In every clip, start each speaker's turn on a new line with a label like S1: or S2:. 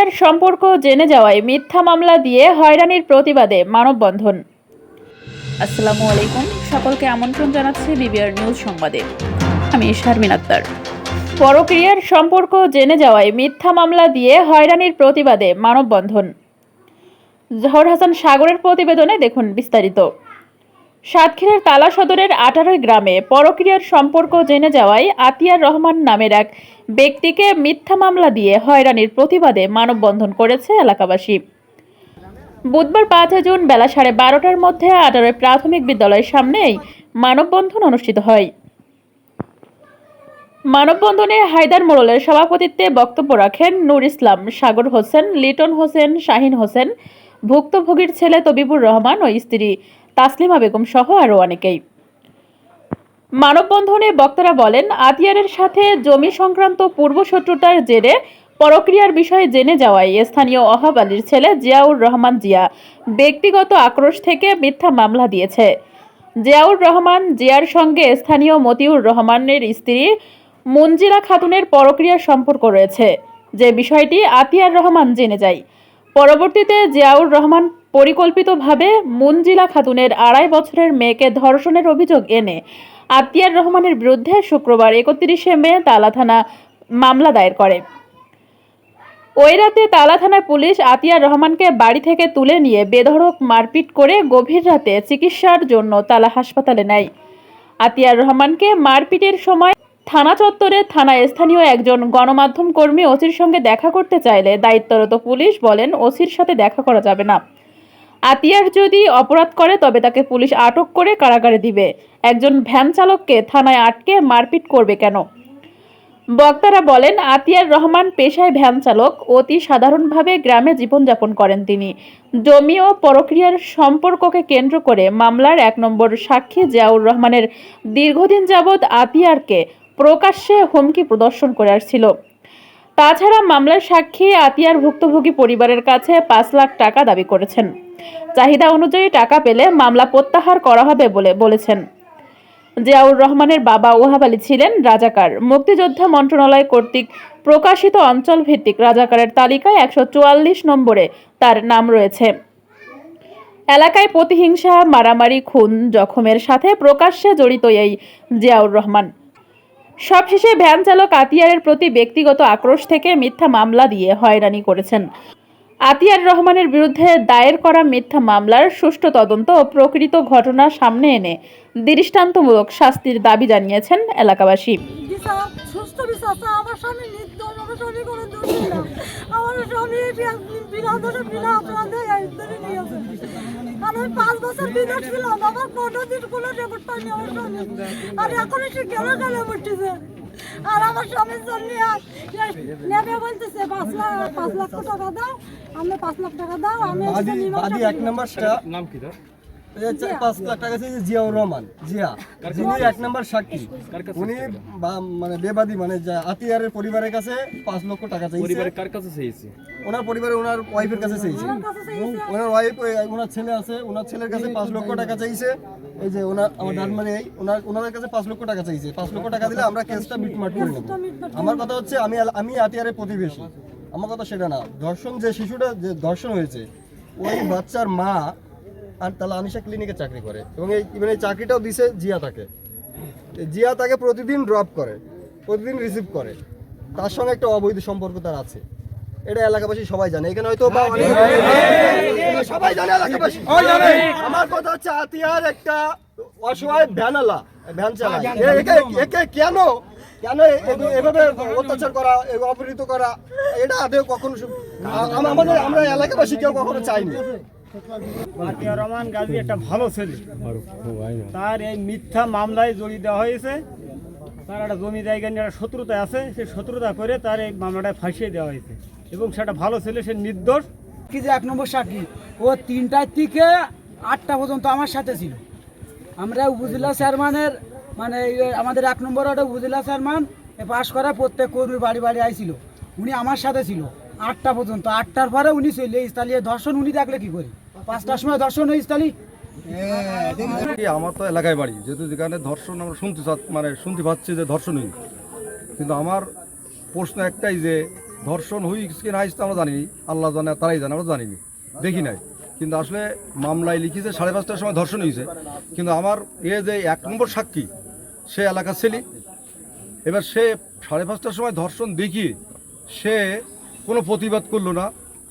S1: পরকীয়ার সম্পর্ক জেনে যাওয়ায় মিথ্যা মামলা দিয়ে হয়রানির প্রতিবাদে মানববন্ধন। আসসালামু আলাইকুম, সকলকে আমন্ত্রণ জানাচ্ছি বিবিআর নিউজ সংবাদে। আমি শারমিন আক্তার। পরকীয়ার সম্পর্ক জেনে যাওয়ায় মিথ্যা মামলা দিয়ে হয়রানির প্রতিবাদে মানববন্ধন। জহর হাসান সাগরের প্রতিবেদনে দেখুন বিস্তারিত। সাতক্ষীরার তালা সদরের 18 গ্রামে পরকীয়ার সম্পর্ক জেনে যাওয়ায় আতিয়ার রহমান নামের এক ব্যক্তিকে মিথ্যা মামলা দিয়ে হয়রানির প্রতিবাদে মানববন্ধন করেছে এলাকাবাসী। বুধবার 5 জুন বেলা 12:30টার মধ্যে 18 প্রাথমিক বিদ্যালয়ের সামনেই মানববন্ধন অনুষ্ঠিত হয়। মানববন্ধনে হায়দার মোড়লের সভাপতিত্বে বক্তব্য রাখেন নূর ইসলাম, সাগর হোসেন, লিটন হোসেন, শাহিন হোসেন, ভুক্তভোগীর ছেলে তবিবুর রহমান ও স্ত্রী তাসলিমা বেগম সহ আরও অনেকেই। মানববন্ধনে বক্তারা বলেন, আতিয়ারের সাথে জমি সংক্রান্ত পূর্বশত্রুতার জেরে পরকীয়ার বিষয়ে জেনে যাওয়ায় স্থানীয় ওহাব আলীর ছেলে জিয়াউর রহমান জিয়া ব্যক্তিগত আক্রোশ থেকে মিথ্যা মামলা দিয়েছে। জিয়াউর রহমান জিয়ার সঙ্গে স্থানীয় মতিউর রহমানের স্ত্রী মঞ্জিলা খাতুনের পরকীয়ার সম্পর্ক রয়েছে, যে বিষয়টি আতিয়ার রহমান জেনে যায়। পরবর্তীতে জিয়াউর রহমান পরিকল্পিতভাবে মঞ্জিলা খাতুনের 2.5 বছরের মেয়েকে ধর্ষণের অভিযোগ এনে আতিয়ার রহমানের বিরুদ্ধে শুক্রবার 31 মে তালা থানা মামলা দায়ের করে। ওই রাতে তালা থানার পুলিশ আতিয়ার রহমানকে বাড়ি থেকে তুলে নিয়ে বেধড়ক মারপিট করে গভীর রাতে চিকিৎসার জন্য তালা হাসপাতালে নেয়। আতিয়ার রহমানকে মারপিটের সময় থানা চত্বরে থানায় স্থানীয় একজন গণমাধ্যম কর্মী ওসির সঙ্গে দেখা করতে চাইলে দায়িত্বরত পুলিশ বলেন, ওসির সাথে দেখা করা যাবে না। আতিয়ার যদি অপরাধ করে তবে তাকে পুলিশ আটক করে কারাগারে দিবে। একজন ভ্যান চালককে থানায় আটকে মারপিট করবে কেন? বক্তারা বলেন, আতিয়ার রহমান পেশায় ভ্যান চালক, অতি সাধারণভাবে গ্রামে জীবনযাপন করেন তিনি। জমি ও পরকীয়ার সম্পর্ককে কেন্দ্র করে মামলার 1 নম্বর সাক্ষী জিয়াউর রহমানের দীর্ঘদিন যাবৎ আতিয়ারকে প্রকাশ্যে হুমকি প্রদর্শন করে আসছিল। তাছাড়া মামলার সাক্ষী আতিয়ার ভুক্তভোগী পরিবারের কাছে 5 লাখ টাকা দাবি করেছেন। চাহিদা অনুযায়ী টাকা পেলে মামলা প্রত্যাহার করা হবে বলে বলেছেন। জিয়াউর রহমানের বাবা ওহাব আলী ছিলেন রাজাকার। মুক্তিযোদ্ধা মন্ত্রণালয় কর্তৃক প্রকাশিত অঞ্চল ভিত্তিক রাজাকারের তালিকায় 144 নম্বরে তার নাম রয়েছে। এলাকায় প্রতিহিংসা, মারামারি, খুন, জখমের সাথে প্রকাশ্যে জড়িত এই জিয়াউর রহমান। সবশেষে ভ্যান চালক আতিয়ারের প্রতি ব্যক্তিগত আক্রোশ থেকে মিথ্যা মামলা দিয়ে হয়রানি করেছেন। আতিয়ার রহমানের বিরুদ্ধে দায়ের করা মিথ্যা মামলার সুষ্ঠু তদন্ত ও প্রকৃত ঘটনা সামনে এনে দৃষ্টান্তমূলক শাস্তির দাবি জানিয়েছেন এলাকাবাসী।
S2: আমি 5 বছর বিদেশ ছিলাম, আমার 15 দিন কোনো রেকর্ড পাইনি আমার স্বামী। আর এখন এসে গেলে উঠতেছে। আর আমার স্বামীর জন্য নেবে বলতেছে 5 লাখ টাকা দাও, আমি 5 লাখ টাকা দাও। আমি বাদী 1 নম্বরটা নাম কি তার? 5 লাখ টাকা চাইছে জিয়াউর রহমান জিয়া, যিনি 1 নম্বর সাক্ষী। উনি মানে বেবাদী, মানে আতিয়ারের পরিবারের কাছে 5 লক্ষ টাকা চাইছে। পরিবারের কার কাছে চাইছে? ওনার পরিবারে ওনার ওয়াইফের কাছে চাইছে। ওনার ওয়াইফ, ওনার ছেলে আছে, ওনার ছেলের কাছে 5 লক্ষ টাকা চাইছে। এই যে ওনার আমার দাদ মানে ওনাদের কাছে 5 লক্ষ টাকা চাইছে। 5 লক্ষ টাকা দিলে আমরা কেসটা মিটমাট করে নেব। আমার কথা হচ্ছে, আমি আতিয়ারের প্রতিবেশী, আমার কথা সেটা না। ধর্ষণ, যে শিশুটা যে ধর্ষণ হয়েছে, ওই বাচ্চার মা আর তাহলে আনিশা ক্লিনিকে চাকরি করে এবং এই চাকরিটাও দিছে জিয়া তাকে। জিয়া তাকে প্রতিদিন ড্রপ করে, প্রতিদিন রিসিভ করে। তার সঙ্গে একটা অবৈধ সম্পর্ক তার আছে, এটা এলাকাবাসী সবাই জানে। এখানে হয়তো সবাই জানে, এলাকাবাসী আমার কথা হচ্ছে, আতিয়ার একটা অসহায় ভ্যানওয়ালা, ভ্যান চালায়। একে কেন এভাবে অত্যাচার করা, অপহৃত করা, এটা আদৌ কখনো আমরা এলাকাবাসী কেউ কখনো চাইনি।
S3: আতিয়ার রহমান গাজী একটা ভালো ছেলে, তার এই মিথ্যা মামলায় জড়িয়ে দেওয়া হয়েছে। তার একটা জমি জায়গা নিয়ে একটা শত্রুতা আছে, সেই শত্রুতা করে তার এই মামলাটায় ফাঁসিয়ে দেওয়া হয়েছে এবং সেটা ভালো ছেলে, সে নির্দোষ।
S4: কি যে 1 নম্বর সাক্ষী, ও 3টার থেকে 8টা পর্যন্ত আমার সাথে ছিল। আমরা উপজেলা চেয়ারম্যানের মানে আমাদের 1 নম্বর ওটা উপজেলা চেয়ারম্যান পাশ করা প্রত্যেক কর্মীর বাড়ি বাড়ি আইছিল। উনি আমার সাথে ছিল 8টা পর্যন্ত। 8টার পরে উনি চলে স্থালী ধর্ষণ উনি দেখলে কি করি? 5টার সময় ধর্ষণ হয়ে স্থালী।
S5: আমার তো এলাকায় বাড়ি, যেহেতু যেখানে ধর্ষণ আমরা শুনতে পাচ্ছি যে ধর্ষণ হয়েছে, কিন্তু আমার প্রশ্ন একটাই যে ধর্ষণ হয়েছে কি না হয়েছে আমরা জানি আল্লাহ জানে তারাই জানে আমরা জানিনি দেখি নাই কিন্তু আসলে মামলায় লিখেছে 5:30টার সময় ধর্ষণ হয়েছে কিন্তু আমার যে 1 নম্বর সাক্ষী সে এলাকার ছেলে এবার সে 5:30টার সময় ধর্ষণ দেখিয়ে সে কোনো প্রতিবাদ করলো না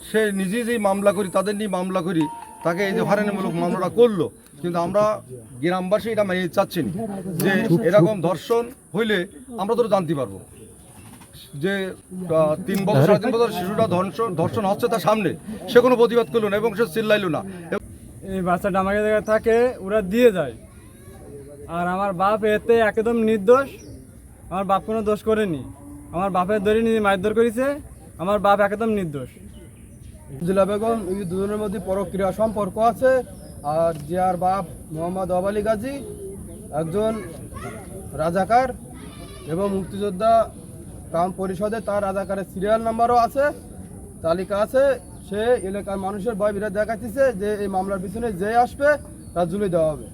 S5: সে নিজেই যেই মামলা করি তাদের নিয়ে মামলা করি তাকে এই যে হয়রানিমূলক মামলাটা করলো কিন্তু আমরা গ্রামবাসী এটা মেনে চাচ্ছি না যে এরকম ধর্ষণ হইলে আমরা তো জানতে পারবো যে 3 বছর 3.5 বছর শিশুটা ধর্ষণ হচ্ছে তার সামনে সে কোনো প্রতিবাদ করলো না এবং সে চিল্লাইলো না।
S6: এই বাচ্চাটা আমাকে জায়গায় থাকে ওরা দিয়ে যায় আর আমার বাপ এতে একদম নির্দোষ আমার বাপ কোনো দোষ করেনি আমার বাপের ধরে নিয়ে মারধর করেছে আমার বাপ একদম নির্দোষ
S7: জিলা বেগম এই দুজনের মধ্যে পরক্রিয়া সম্পর্ক আছে আর জিয়ার বাপ মোহাম্মদ আলী গাজী একজন রাজাকার এবং মুক্তিযোদ্ধা গ্রাম পরিষদে তার রাজাকারের সিরিয়াল নাম্বারও আছে তালিকা আছে সে এলাকার মানুষের ভয় বিরাট দেখাচ্ছে যে এই মামলার পিছনে যে আসবে তার জুলে দেওয়া হবে।